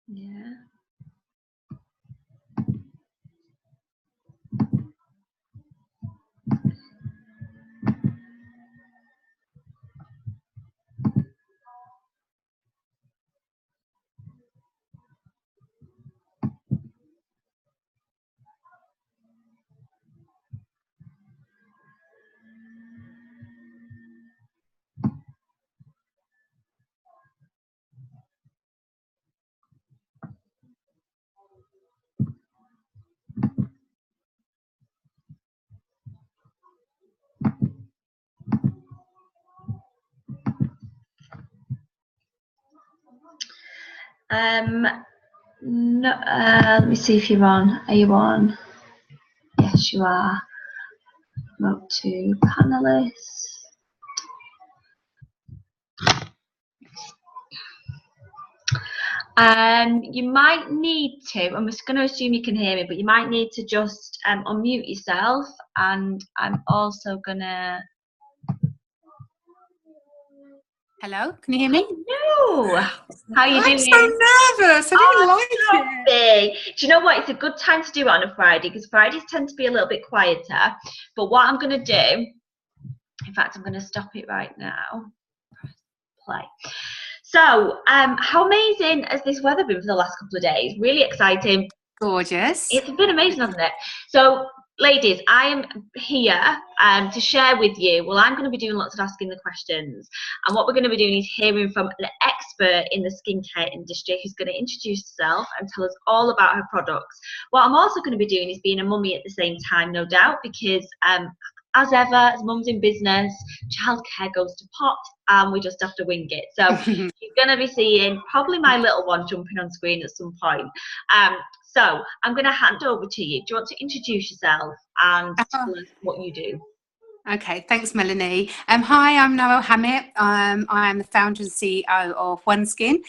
Yeah. No, let me see if you're on. Are you on? Yes, you are. Promote to panelists. You might need to, I'm just going to assume you can hear me, but you might need to just unmute yourself, and I'm also going to... Hello, can you hear me? Hello! How are you doing? I'm so nervous, I didn't like it. Do you know what? It's a good time to do it on a Friday, because Fridays tend to be a little bit quieter. But what I'm going to do, in fact, I'm going to stop it right now. Play. So, how amazing has this weather been for the last couple of days? Really exciting. Gorgeous. It's been amazing, hasn't it? So, ladies, I am here to share with you. Well, I'm going to be doing lots of asking the questions. And what we're going to be doing is hearing from an expert in the skincare industry who's going to introduce herself and tell us all about her products. What I'm also going to be doing is being a mummy at the same time, no doubt, because as ever, as mums in business, childcare goes to pot and we just have to wing it. So you're going to be seeing probably my little one jumping on screen at some point. So I'm going to hand over to you. Do you want to introduce yourself and tell us what you do? Okay, thanks, Melanie. Hi, I'm Noel Hammett. I am the founder and CEO of OneSkin.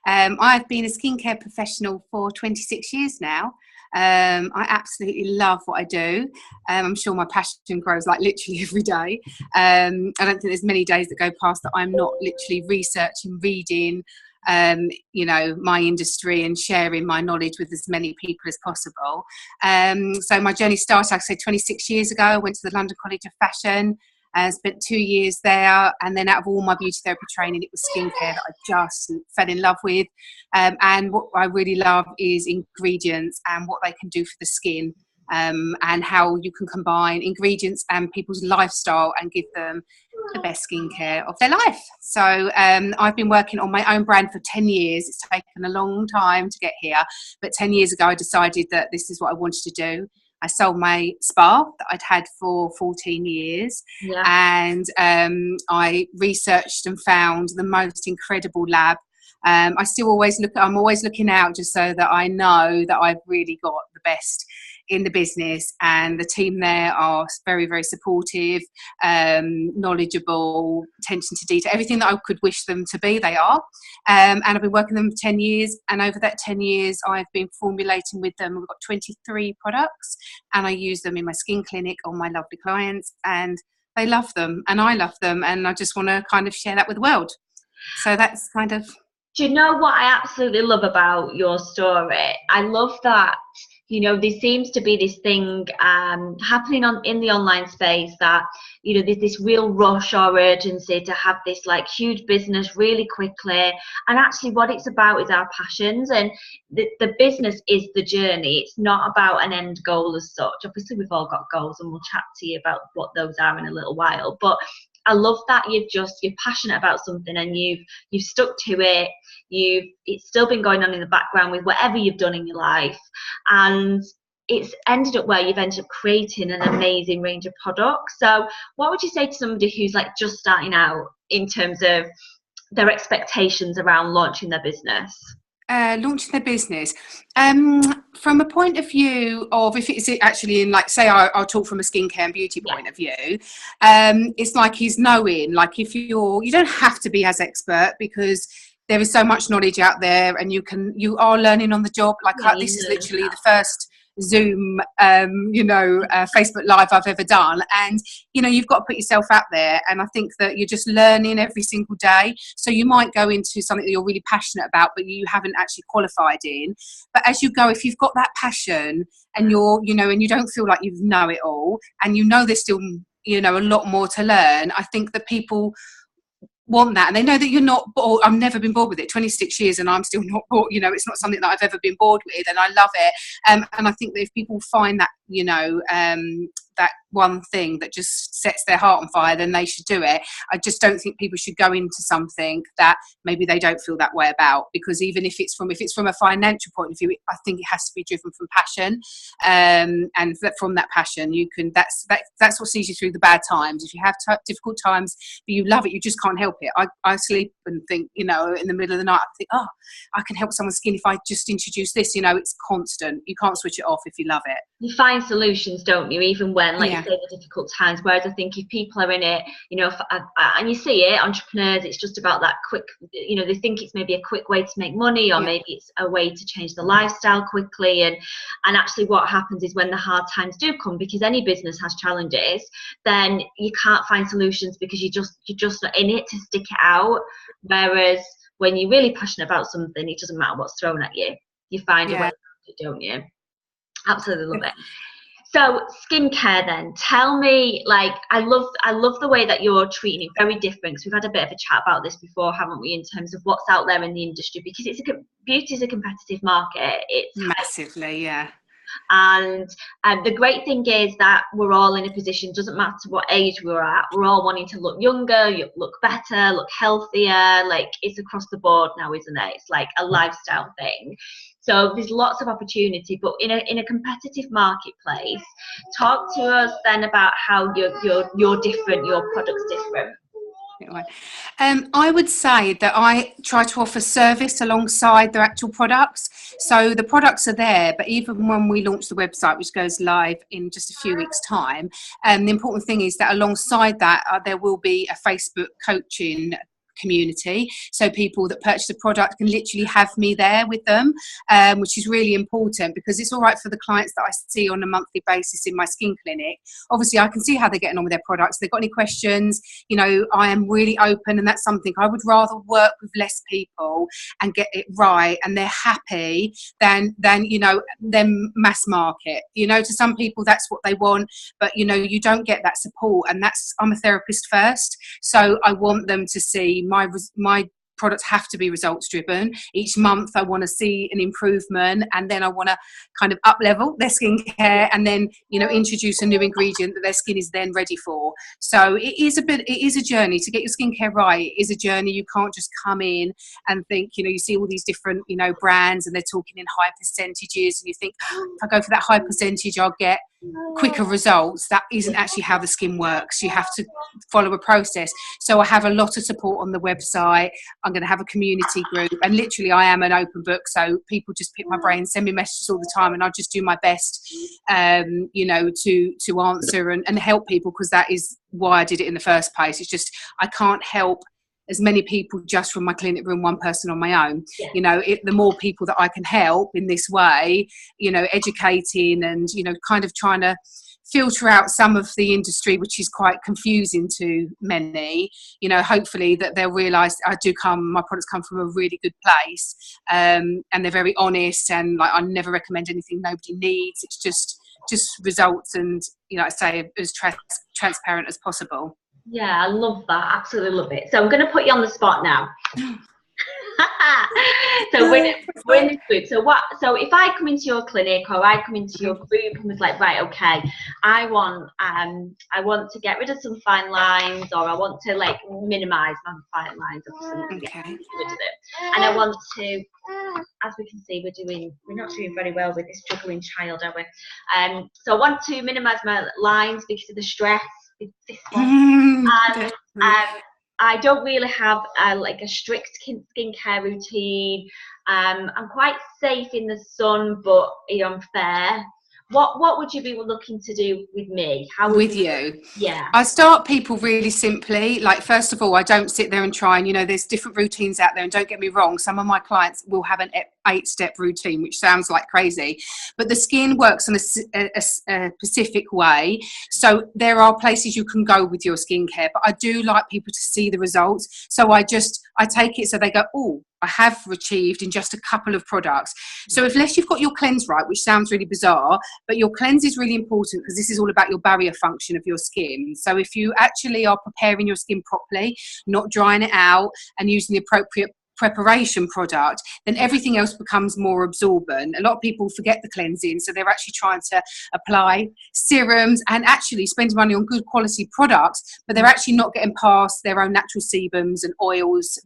I've been a skincare professional for 26 years now. I absolutely love what I do. I'm sure my passion grows like literally every day. I don't think there's many days that go past that I'm not literally researching, reading, my industry and sharing my knowledge with as many people as possible. So my journey started, like I said, 26 years ago. I went to the London College of Fashion and spent 2 years there. And then out of all my beauty therapy training, it was skincare that I just fell in love with. And what I really love is ingredients and what they can do for the skin. And how you can combine ingredients and people's lifestyle and give them the best skincare of their life. So I've been working on my own brand for 10 years. It's taken a long time to get here, but 10 years ago I decided that this is what I wanted to do. I sold my spa that I'd had for 14 years, and I researched and found the most incredible lab. I'm always looking out just so that I know that I've really got the best in the business, and the team there are very, very supportive, knowledgeable, attention to detail, everything that I could wish them to be, they are. And I've been working with them for 10 years, and over that 10 years I've been formulating with them. We've got 23 products, and I use them in my skin clinic on my lovely clients, and they love them and I love them, and I just want to kind of share that with the world. So that's kind of... Do you know what I absolutely love about your story? I love that, there seems to be this thing happening in the online space that, there's this real rush or urgency to have this like huge business really quickly. And actually what it's about is our passions, and the business is the journey. It's not about an end goal as such. Obviously we've all got goals, and we'll chat to you about what those are in a little while. But I love that you're passionate about something and you've stuck to it. It's still been going on in the background with whatever you've done in your life, and it's ended up where you've ended up creating an amazing range of products. So what would you say to somebody who's like just starting out in terms of their expectations around launching their business? Launching their business from a point of view of, if it's actually in, like, say I'll talk from a skincare and beauty point of view, it's like he's knowing, like, if you don't have to be as expert, because there is so much knowledge out there, and you are learning on the job. Like this is literally the first Zoom, Facebook Live I've ever done. And, you've got to put yourself out there. And I think that you're just learning every single day. So you might go into something that you're really passionate about, but you haven't actually qualified in. But as you go, if you've got that passion and and you don't feel like you know it all, and there's still, a lot more to learn, I think that people want that, and they know that you're not bored. I've never been bored with it, 26 years, and I'm still not bored. It's not something that I've ever been bored with, and I love it. And I think that if people find that, that one thing that just sets their heart on fire, then they should do it. I just don't think people should go into something that maybe they don't feel that way about, because even if it's from a financial point of view, I think it has to be driven from passion, and from that passion you can, that's what sees you through the bad times. If you have difficult times but you love it, you just can't help it. I sleep and think, in the middle of the night, I think, oh, I can help someone's skin if I just introduce this. It's constant. You can't switch it off if you love it. You find solutions, don't you, even when, like you say, the difficult times. Whereas I think if people are in it, and you see it, entrepreneurs, it's just about that quick, they think it's maybe a quick way to make money, or maybe it's a way to change the lifestyle quickly. And actually what happens is when the hard times do come, because any business has challenges, then you can't find solutions because you're just not in it to stick it out. Whereas when you're really passionate about something, it doesn't matter what's thrown at you. You find a way to do it, don't you? Absolutely love it. So skincare then, tell me, like, I love the way that you're treating it, very different, because we've had a bit of a chat about this before, haven't we, in terms of what's out there in the industry, because beauty is a competitive market. It's massively, yeah. And the great thing is that we're all in a position, doesn't matter what age we're at, we're all wanting to look younger, look better, look healthier. Like, it's across the board now, isn't it? It's like a lifestyle thing. So there's lots of opportunity, but in a competitive marketplace, talk to us then about how you're different, your product's different. I would say that I try to offer service alongside the actual products. So the products are there, but even when we launch the website, which goes live in just a few weeks' time, the important thing is that alongside that, there will be a Facebook coaching community, so people that purchase the product can literally have me there with them, which is really important, because it's all right for the clients that I see on a monthly basis in my skin clinic. Obviously I can see how they're getting on with their products. If they've got any questions, I am really open, and that's something I would rather work with less people and get it right and they're happy than them mass market. To some people that's what they want, but you don't get that support, and I'm a therapist first, so I want them to see my products have to be results driven. Each month I want to see an improvement, and then I want to kind of up level their skincare, and then introduce a new ingredient that their skin is then ready for. So it is a journey to get your skincare right. It is a journey. You can't just come in and think, you see all these different brands and they're talking in high percentages, and you think, if I go for that high percentage I'll get quicker results. That isn't actually how the skin works. You have to follow a process. So I have a lot of support on the website. I'm going to have a community group, and literally I am an open book, so people just pick my brain, send me messages all the time, and I just do my best to answer and help people, because that is why I did it in the first place. It's just I can't help as many people just from my clinic room, one person on my own. The more people that I can help in this way, educating and kind of trying to filter out some of the industry which is quite confusing to many, hopefully that they'll realise my products come from a really good place, and they're very honest, and like I never recommend anything nobody needs. It's just results, and I say as transparent as possible. Yeah, I love that. Absolutely love it. So I'm going to put you on the spot now. So we're in this group. So if I come into your clinic, or I come into your group and was like, right, okay, I want to get rid of some fine lines, or I want to like minimize my fine lines, or get rid of them. And I want to, as we can see, we're not doing very well with this juggling child, are we? So I want to minimize my lines because of the stress with this one. I don't really have a strict skincare routine. I'm quite safe in the sun, but I'm fair. what would you be looking to do with me? How would With you? Yeah. I start people really simply. Like, first of all, I don't sit there and try and, there's different routines out there, and don't get me wrong, some of my clients will have an 8-step routine, which sounds like crazy, but the skin works in a specific way. So there are places you can go with your skincare, but I do like people to see the results. So I take it so they go, oh, I have achieved in just a couple of products. So unless you've got your cleanse right, which sounds really bizarre, but your cleanse is really important, because this is all about your barrier function of your skin. So if you actually are preparing your skin properly, not drying it out, and using the appropriate preparation product, then everything else becomes more absorbent. A lot of people forget the cleansing, so they're actually trying to apply serums and actually spending money on good quality products, but they're actually not getting past their own natural sebums and oils,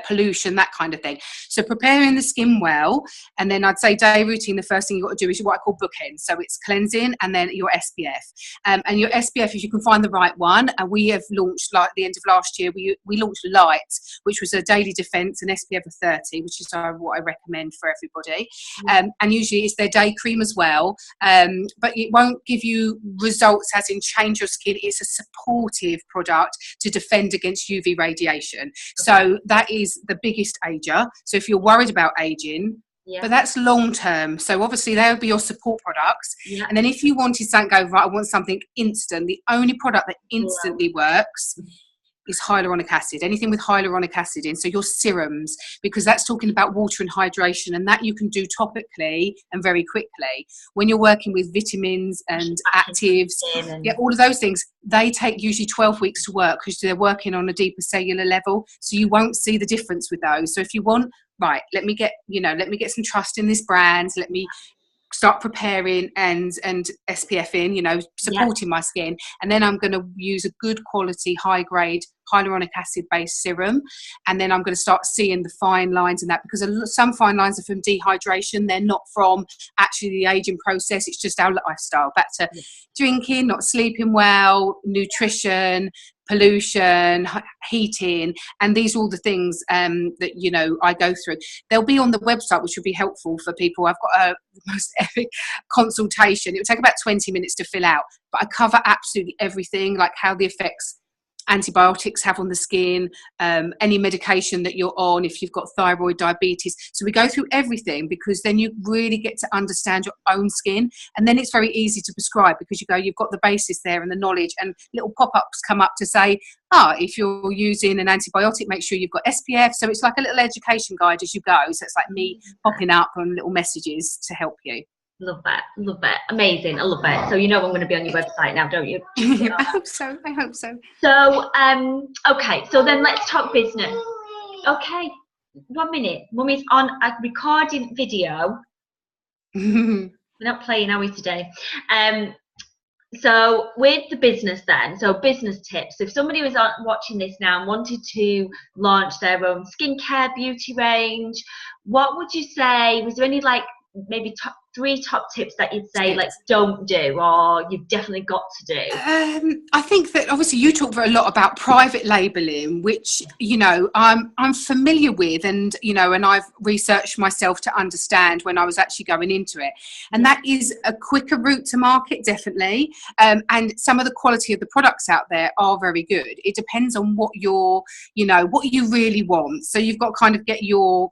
pollution, that kind of thing. So preparing the skin well, and then I'd say day routine, the first thing you've got to do is what I call bookends. So it's cleansing and then your SPF. And your SPF, if you can find the right one, and we have launched, like the end of last year, we launched Light, which was a daily defense, an SPF of 30, which is what I recommend for everybody. And usually it's their day cream as well, but it won't give you results as in change your skin. It's a supportive product to defend against UV radiation. So that is the biggest ager. So if you're worried about aging, but that's long term. So obviously there would be your support products. And then if you wanted something, go, right, I want something instant, the only product that instantly works is hyaluronic acid, anything with hyaluronic acid in. So your serums, because that's talking about water and hydration, and that you can do topically and very quickly. When you're working with vitamins and actives, all of those things, they take usually 12 weeks to work, because they're working on a deeper cellular level. So you won't see the difference with those. So if you want, right, let me get some trust in this brand, let me start preparing and SPFing, supporting my skin, and then I'm going to use a good quality, high grade hyaluronic acid based serum, and then I'm going to start seeing the fine lines in that, because some fine lines are from dehydration, they're not from actually the aging process. It's just our lifestyle, back to drinking, not sleeping well, nutrition, pollution, heating, and these are all the things that I go through. They'll be on the website, which will be helpful for people. I've got a most epic consultation. It will take about 20 minutes to fill out, but I cover absolutely everything, like how the effects antibiotics have on the skin, any medication that you're on, if you've got thyroid, diabetes. So we go through everything, because then you really get to understand your own skin, and then it's very easy to prescribe, because you've got the basis there and the knowledge, and little pop-ups come up to say, if you're using an antibiotic, make sure you've got SPF. So it's like a little education guide as you go. So it's like me popping up on little messages to help you. Love that. Amazing. I love it. So I'm going to be on your website now, don't you? I hope so. So okay, so then let's talk business. Okay, 1 minute. Mummy's on a recording video. We're not playing, are we, today? So with the business then, so business tips. If somebody was watching this now and wanted to launch their own skincare beauty range, what would you say? Was there any maybe three top tips that you'd say don't do, or you've definitely got to do? I think that obviously you talk a lot about private labeling, which I'm familiar with, and and I've researched myself to understand when I was actually going into it, and that is a quicker route to market, definitely, and some of the quality of the products out there are very good. It depends on what you're what you really want. So you've got to kind of get your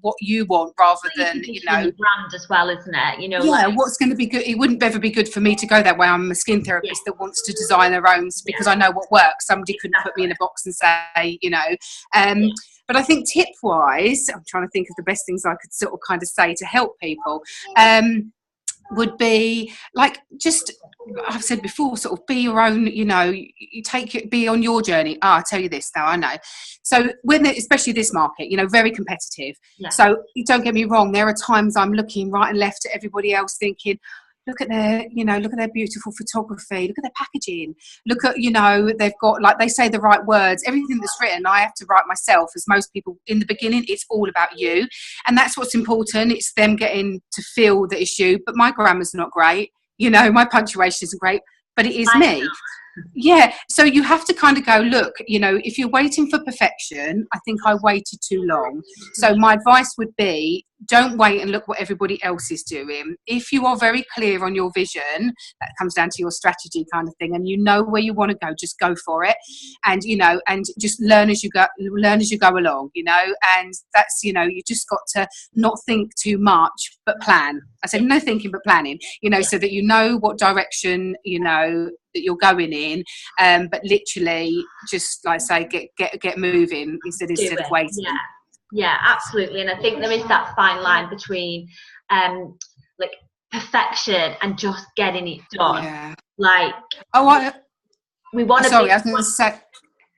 what you want, rather than brand as well, isn't it? What's going to be good. It wouldn't ever be good for me to go that way. I'm a skin therapist that wants to design their own, because I know what works. Somebody couldn't put me in a box and say, but I think tip wise, I'm trying to think of the best things I could sort of kind of say to help people. Would be just, I've said before, sort of be your own, be on your journey. I'll tell you this now, I know. So especially this market, very competitive. So don't get me wrong, there are times I'm looking right and left at everybody else thinking, look at their beautiful photography, look at their packaging, look at, they've got, they say the right words, everything that's written, I have to write myself. As most people in the beginning, it's all about you. And that's what's important. It's them getting to feel that it's you. But my grammar's not great. My punctuation isn't great, but it is me. So you have to kind of go, look, if you're waiting for perfection, I think I waited too long. So my advice would be, don't wait and look what everybody else is doing. If you are very clear on your vision, that comes down to your strategy kind of thing, and you know where you want to go, just go for it. And, you know, and just learn as you go along, you know, and that's, you know, you just got to not think too much, but plan. I said no thinking, but planning, you know, so that you know what direction, you know, that you're going in, but literally just like say get moving instead of waiting. Yeah, absolutely. And I think there is that fine line between like perfection and just getting it done. Yeah. Like we want to sorry, I was going to say,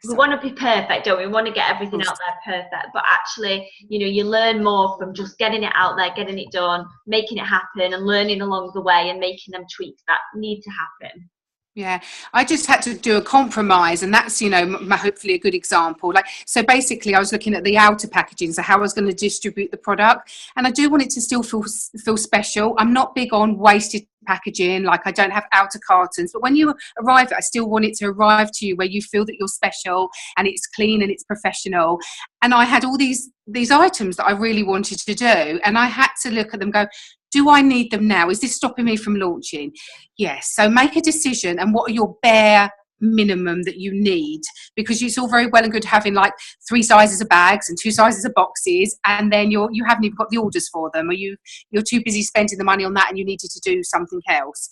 we want to be perfect, don't we? We want to get everything out there perfect, but actually, you know, you learn more from just getting it out there, getting it done, making it happen, and learning along the way and making them tweaks that need to happen. Yeah, I just had to do a compromise, and that's, you know, hopefully a good example. Like, so basically I was looking at the outer packaging, so how I was going to distribute the product, and I do want it to still feel special. I'm not big on wasted packaging, like I don't have outer cartons, but when you arrive, I still want it to arrive to you where you feel that you're special and it's clean and it's professional. And I had all these items that I really wanted to do, and I had to look at them, go, do I need them now? Is this stopping me from launching? Yes. So make a decision, and what are your bare minimum that you need, because it's all very well and good having like 3 sizes of bags and 2 sizes of boxes, and then you haven't even got the orders for them, or you're too busy spending the money on that and you needed to do something else.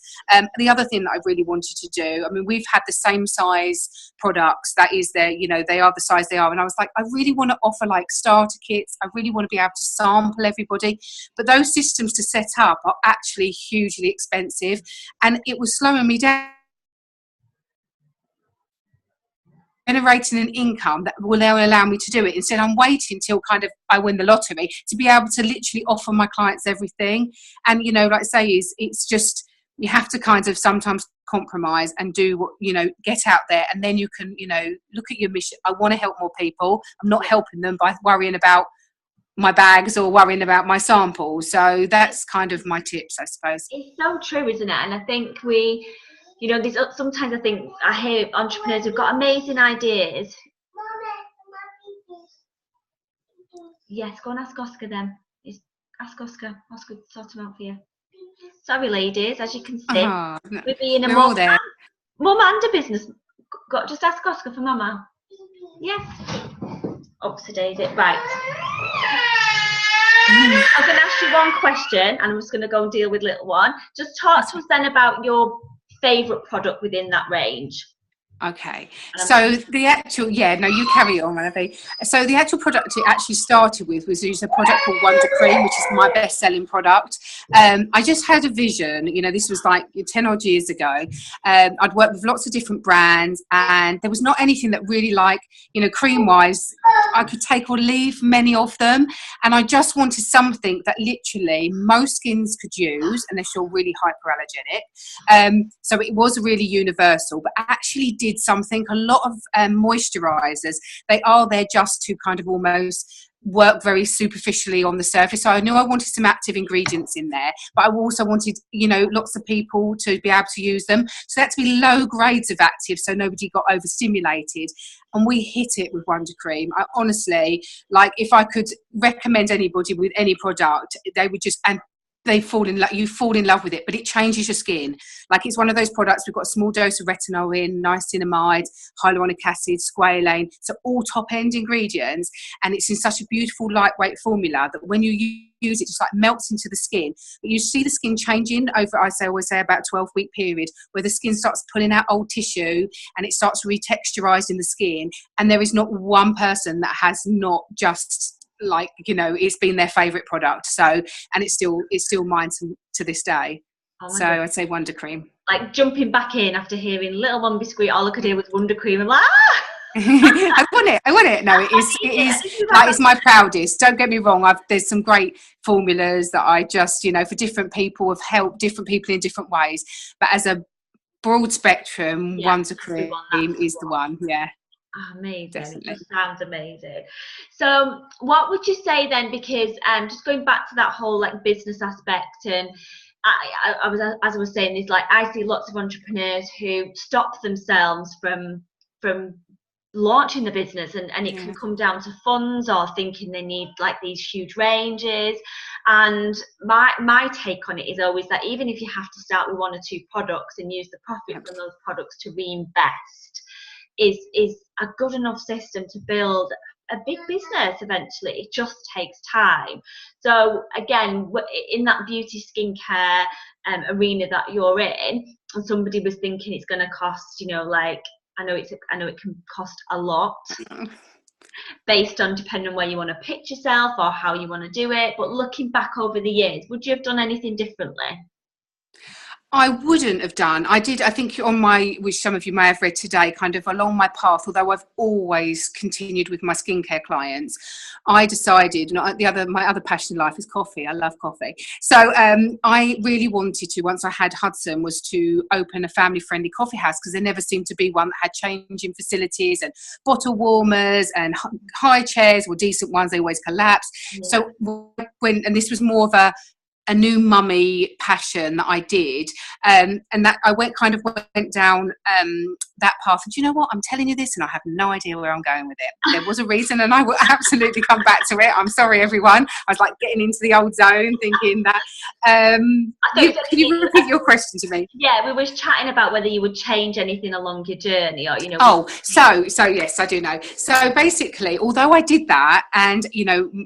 The other thing that I really wanted to do, I mean, we've had the same size products, that is, they're, you know, they are the size they are, and I was like, I really want to offer like starter kits, I really want to be able to sample everybody, but those systems to set up are actually hugely expensive, and it was slowing me down, generating an income that will allow me to do it. Instead, I'm waiting till kind of I win the lottery to be able to literally offer my clients everything. And, you know, like I say, it's just, you have to kind of sometimes compromise and do what, you know, get out there, and then you can, you know, look at your mission. I want to help more people. I'm not helping them by worrying about my bags or worrying about my samples. So that's kind of my tips, I suppose. It's so true, isn't it? And I think you know, sometimes I think I hear entrepreneurs who've got amazing ideas. Yes, go and ask Oscar then. Ask Oscar. Oscar will sort them out for you. Sorry, ladies, as you can see, we're being a mum and a business. Just ask Oscar for mama. Yes. Oopsie daisy. Right. I'm going to ask you one question, and I'm just going to go and deal with little one. Just talk to us then about your favourite product within that range. Okay, so the actual, you carry on, Ravi. So the actual product it actually started with was a product called Wonder Cream, which is my best-selling product. I just had a vision, you know, this was like 10 odd years ago. I'd worked with lots of different brands, and there was not anything that really, like, you know, cream-wise, I could take or leave many of them, and I just wanted something that literally most skins could use, unless you're really hyperallergenic. So it was really universal, but actually did something. A lot of moisturizers, they are there just to kind of almost work very superficially on the surface. So I knew I wanted some active ingredients in there, but I also wanted, you know, lots of people to be able to use them. So that to be low grades of active, so nobody got overstimulated. And we hit it with Wonder Cream. I honestly, like, if I could recommend anybody with any product, they would just, and you fall in love with it, but it changes your skin. Like, it's one of those products, we've got a small dose of retinol in, niacinamide, hyaluronic acid, squalane, so all top end ingredients, and it's in such a beautiful lightweight formula that when you use it, just like melts into the skin. But you see the skin changing over, I always say, about 12-week period, where the skin starts pulling out old tissue and it starts retexturizing the skin, and there is not one person that has not just, like, you know, it's been their favorite product. So, and it's still mine to this day. So God. I'd say Wonder Cream. Like jumping back in after hearing Little One Biscuit, all I could hear was Wonder Cream. I'm like, ah! I want it. No, it is like, it's my proudest. Don't get me wrong. There's some great formulas that I just, you know, for different people, have helped different people in different ways. But as a broad spectrum, Wonder Cream is the one. Yeah. Amazing. Definitely. It just sounds amazing. So what would you say then, because just going back to that whole like business aspect, and I was, as I was saying, is like, I see lots of entrepreneurs who stop themselves from launching the business, and it can come down to funds or thinking they need like these huge ranges. And my take on it is always that even if you have to start with 1 or 2 products and use the profit from those products to reinvest, is a good enough system to build a big business eventually. It just takes time. So again, in that beauty skincare arena that you're in, and somebody was thinking it's going to cost, like, I know it can cost a lot based on depending on where you want to pitch yourself or how you want to do it. But looking back over the years, would you have done anything differently? I wouldn't have done. I think which some of you may have read today, kind of along my path, although I've always continued with my skincare clients, I decided, my other passion in life is coffee. I love coffee. So I really wanted to, once I had Hudson, was to open a family-friendly coffee house, because there never seemed to be one that had changing facilities and bottle warmers and high chairs, or decent ones, they always collapse. Yeah. So and this was more of a new mummy passion that I did, and that I went down that path. And do you know what? I'm telling you this, and I have no idea where I'm going with it. There was a reason, and I will absolutely come back to it. I'm sorry, everyone. I was like getting into the old zone, thinking that. Can you repeat your question to me? Yeah, we were chatting about whether you would change anything along your journey, or So yes, I do know. So basically, although I did that, and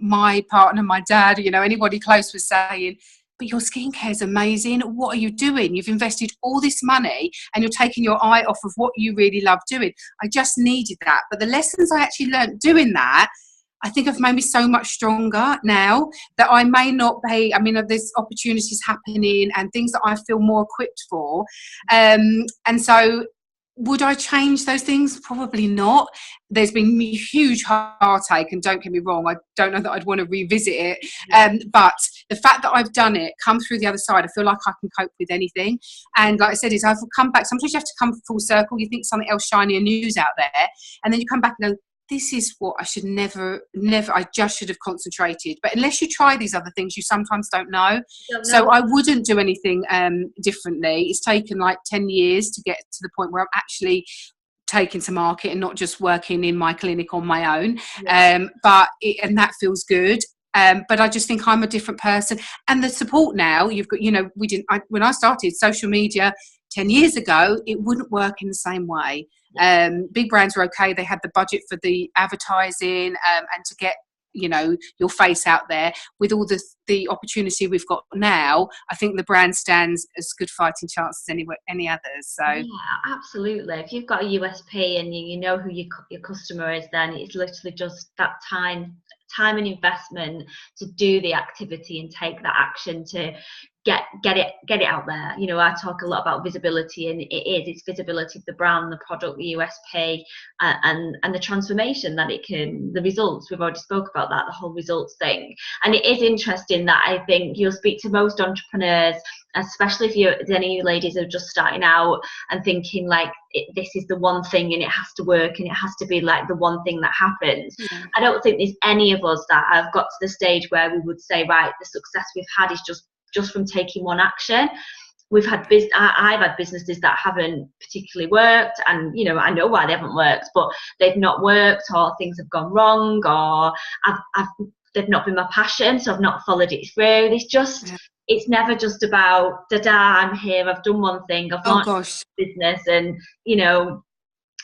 my partner, my dad, anybody close was saying, but your skincare is amazing. What are you doing? You've invested all this money and you're taking your eye off of what you really love doing. I just needed that. But the lessons I actually learned doing that, I think have made me so much stronger now, that I may not be, there's opportunities happening and things that I feel more equipped for. And so would I change those things? Probably not. There's been huge heartache, and don't get me wrong, I don't know that I'd want to revisit it. But the fact that I've done it, come through the other side, I feel like I can cope with anything. And like I said, I've come back. Sometimes you have to come full circle. You think something else shiny and new's out there, and then you come back and go, this is what I should never, I just should have concentrated. But unless you try these other things, you sometimes don't know. So I wouldn't do anything differently. It's taken like 10 years to get to the point where I'm actually taken to market and not just working in my clinic on my own. And that feels good. But I just think I'm a different person. And the support now, you've got, when I started social media 10 years ago, it wouldn't work in the same way. Big brands were okay. They had the budget for the advertising and to get, your face out there. With all the opportunity we've got now, I think the brand stands as good fighting chance as any others. So yeah, absolutely. If you've got a USP and you know who your customer is, then it's literally just that time and investment to do the activity and take that action to get it out there. I talk a lot about visibility, and it's visibility of the brand, the product, the USP, and the transformation that it can, the results. We've already spoke about that, the whole results thing. And it is interesting that I think you'll speak to most entrepreneurs, especially if any of you ladies are just starting out and thinking like this is the one thing and it has to work and it has to be like the one thing that happens. I don't think there's any of us that have got to the stage where we would say, right, the success we've had is just from taking one action. I've had businesses that haven't particularly worked, and I know why they haven't worked, but they've not worked, or things have gone wrong, or they've not been my passion, so I've not followed it through. It's never just about I'm here, I've done one thing, I've launched business, and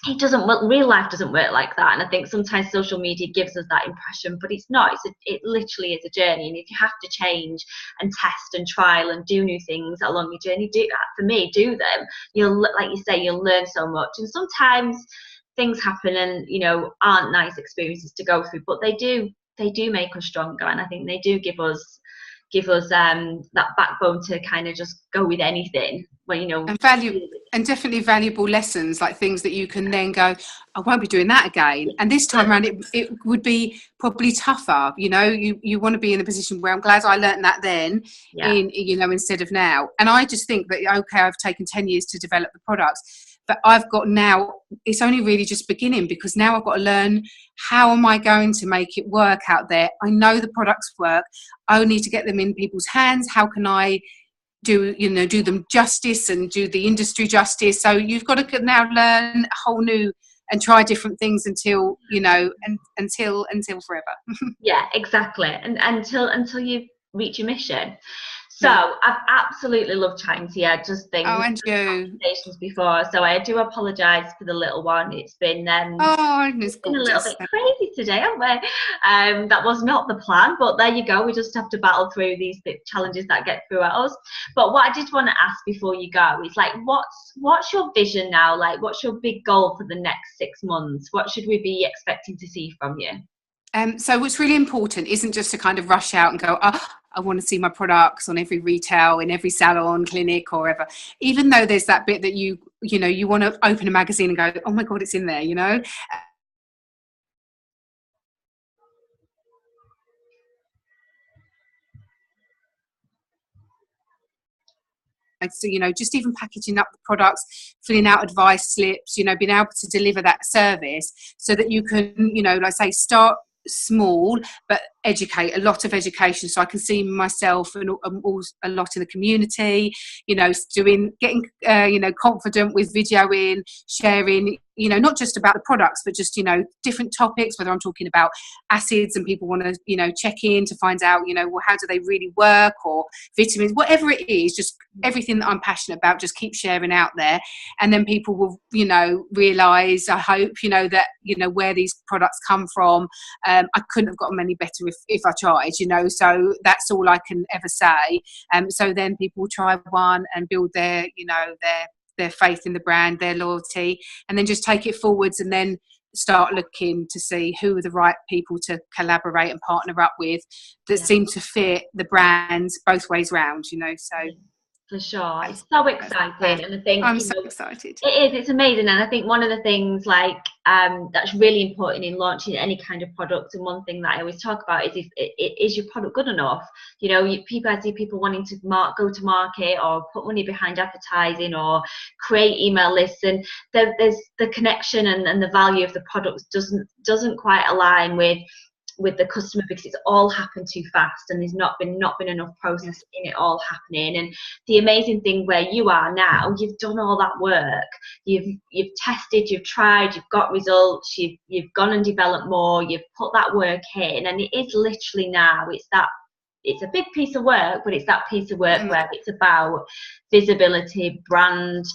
it doesn't work. Real life doesn't work like that. And I think sometimes social media gives us that impression, but it's not. It literally is a journey. And if you have to change and test and trial and do new things along your journey, do them. Like you say, you'll learn so much. And sometimes things happen and aren't nice experiences to go through, but they do make us stronger. And I think they do give us that backbone to kind of just go with anything. And definitely valuable lessons, like things that you can then go, I won't be doing that again. And this time around, it would be probably tougher. You want to be in a position where I'm glad I learned that then, instead of now. And I just think that, okay, I've taken 10 years to develop the products, but I've got now, it's only really just beginning, because now I've got to learn, how am I going to make it work out there? I know the products work. I need to get them in people's hands. How can I do them justice and do the industry justice? So you've got to now learn a whole new and try different things until forever. Yeah, exactly. And until reach your mission. So I've absolutely loved chatting to you. I just think Oh, we've and had you. conversations before, so I do apologise for the little one. It's been It's been a little gorgeous. bit crazy today, haven't we? That was not the plan, but there you go. We just have to battle through these challenges that get through at us. But what I did want to ask before you go is, like, what's your vision now? Like, what's your big goal for the next 6 months? What should we be expecting to see from you? So what's really important isn't just to kind of rush out and go, oh, I want to see my products on every retail, in every salon, clinic, or whatever. Even though there's that bit that you want to open a magazine and go, oh my God, it's in there, So, just even packaging up the products, filling out advice slips, being able to deliver that service so that you can, like I say, start small but educate, a lot of education, so I can see myself and a lot in the community, getting confident with videoing, sharing, not just about the products but just different topics, whether I'm talking about acids and people want to check in to find out well, how do they really work, or vitamins, whatever it is, just everything that I'm passionate about, just keep sharing out there, and then people will realize, I hope, that where these products come from. I couldn't have gotten any better if I tried, so that's all I can ever say. So then people will try one and build their faith in the brand, their loyalty, and then just take it forwards, and then start looking to see who are the right people to collaborate and partner up with that seem to fit the brands both ways round, so for sure. It's so exciting, and I think I'm so excited. It is. It's amazing, and I think one of the things that's really important in launching any kind of product, and one thing that I always talk about is, is your product good enough? I see people wanting to go to market or put money behind advertising or create email lists, and there's the connection and the value of the product doesn't quite align with the customer, because it's all happened too fast and there's not been enough process in it all happening. And the amazing thing where you are now, you've done all that work, you've tested, you've tried, you've got results, you've gone and developed more, you've put that work in, and it is literally now, it's a big piece of work, but it's that piece of work where it's about visibility, brand,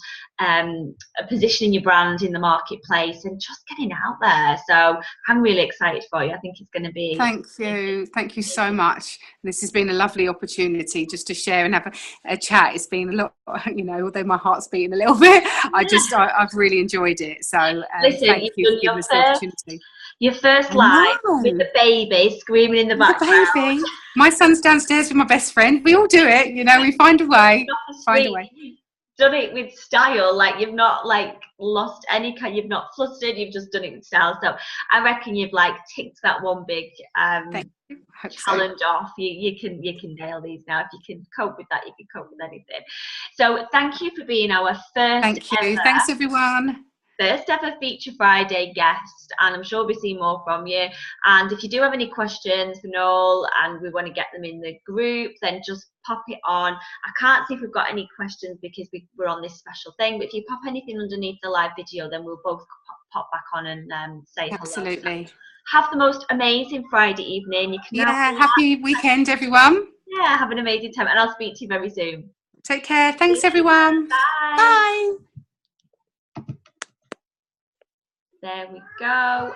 positioning your brand in the marketplace, and just getting out there. So I'm really excited for you. I think it's going to be. Thank you so much. This has been a lovely opportunity just to share and have a chat. It's been a lot, although my heart's beating a little bit, I've really enjoyed it. So listen, thank you for giving us the opportunity. Your first live with the baby screaming in the background. The baby. My son's downstairs with my best friend. We all do it, we find a way. You've done it with style. Like, you've not lost any kind. You've not flustered. You've just done it with style. So I reckon you've ticked that one big challenge off. You can nail these now. If you can cope with that, you can cope with anything. So thank you for being our first. Thank you. Thanks everyone. First ever Feature Friday guest, and I'm sure we'll see more from you. And if you do have any questions for Noel and we want to get them in the group, then just pop it on. I can't see if we've got any questions because we're on this special thing, but if you pop anything underneath the live video, then we'll both pop back on and say hello. Absolutely. Have the most amazing Friday evening. You can happy weekend everyone. Yeah, have an amazing time, and I'll speak to you very soon. Take care. Thanks everyone. Bye. There we go.